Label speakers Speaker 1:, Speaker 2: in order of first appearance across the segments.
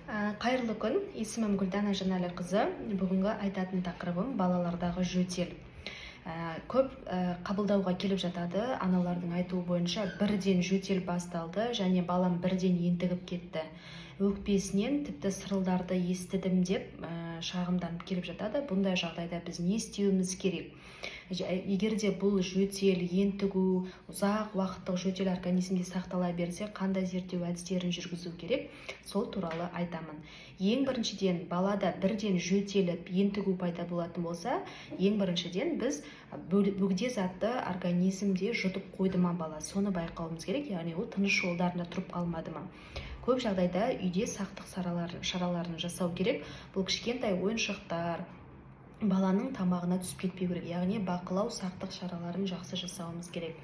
Speaker 1: Қайырлы күн, есімім Гүлдана Жанәліқызы. Бүгінгі айтатын тақырыбым балалардағы жөтел. Көп қабылдауға келіп жатады, аналардың айтуы бойынша бірден жөтел басталды және балам бірден ентігіп кетті. Өкпесінен тіпті сырылдарды естідім деп шағымданып келіп жатады. Бұндай жағдайда біз не істеуіміз керек? Егерде бұл жөтел, ентігу, ұзақ уақыттық жөтел организмде сақтала берсе, қандай зерттеу әдістерін жүргізу керек? Сол туралы айтамын. Ең біріншіден, балада бірден жөтеліп, ентігу пайда болатын болса, ең біріншіден біз бөгде затты организмде жұтып қойды ма бала, соны байқауымыз керек, яғни ол тыныс жолдарында тұрып қалмады ма. Көп жағдайда үйде сақтық шараларын жасау керек. Бұл кішкентай ойыншықтар баланың тамағына түсіп кетпеу керек, яғни бақылау, сақтық шараларын жақсы жасауымыз керек.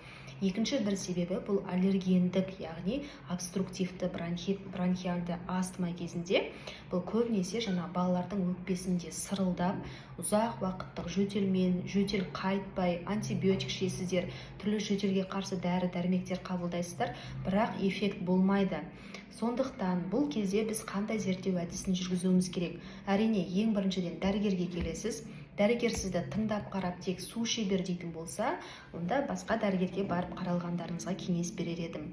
Speaker 1: Екінші бір себебі бұл аллергендік, яғни обструктивті бронхиалды астма кезінде бұл көбінесе балалардың өкпесінде сырылдап, ұзақ уақыттық жөтел қайтпай, антибиотик ішесіздер, түрлі жөтелге қарсы дәрі-дәрмектер қабылдайсыздар, бірақ эффект болмайды. Сондықтан бұл кезде біз қандай зерттеу әдісін жүргізуіміз керек? Әрине, ең біріншіден дәрігерге келесіз. Дәрігер сізді тыңдап қарап тек су іше бер дейтін болса, онда басқа дәрігерге барып қаралғандарыңызға кеңес берер едім.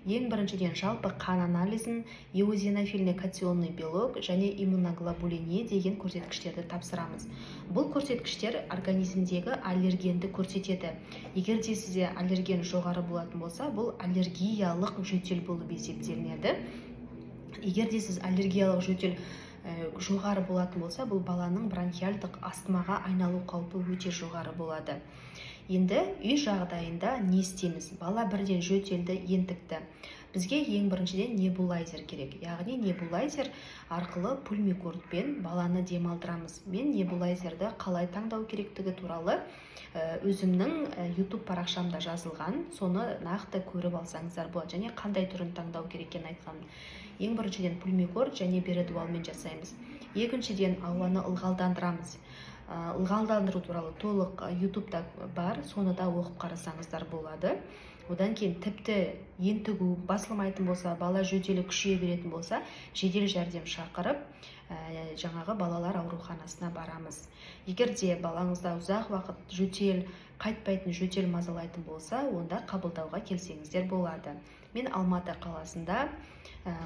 Speaker 1: Ең біріншіден жалпы қан анализін, эозинофильный катионный белок және иммуноглобулиния деген көрсеткіштерді тапсырамыз. Бұл көрсеткіштер организмдегі аллергенді көрсетеді. Егерде сізде аллерген жоғары болатын болса, бұл аллергиялық жөтел болып есептелінеді. Егерде сіз аллергиялық жөтел жоғары болатын болса, бұл баланың бронхиальдық астмаға айналу қаупі өте жоғары болады. Енді үй жағдайында не істейміз? Бала бірден жөтелді, ентікті. Бізге ең біріншіден небулайзер керек. Яғни небулайзер арқылы пульмикортпен баланы демалдырамыз. Мен небулайзерді қалай таңдау керектігі туралы өзімнің YouTube парақшамда жазылған, соны нақты көріп алсаңыздар болады, және қандай түрін таңдау керек екенін айтқан. Ең біріншіден пульмикорт және бередуалмен жасаймыз. Екіншіден ауаны ылғалдандырамыз. Ылғалдандыру туралы толық YouTube'да бар, соны да оқып қарасаңыздар болады. Одан кейін тіпті ентігу басылмайтын болса, бала жөтелі күшейе беретін болса, жедел жәрдем шақырып, жаңағы балалар ауруханасына барамыз. Егерде балаңызда ұзақ уақыт жөтел, қайтпайтын жөтел мазалайтын болса, онда қабылдауға келсеңіздер болады. Мен Алматы қаласында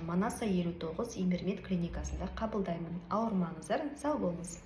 Speaker 1: Манаса 59 Имермет клиникасында қабылдаймын. Ауырмаңыздар, сау болыңыз.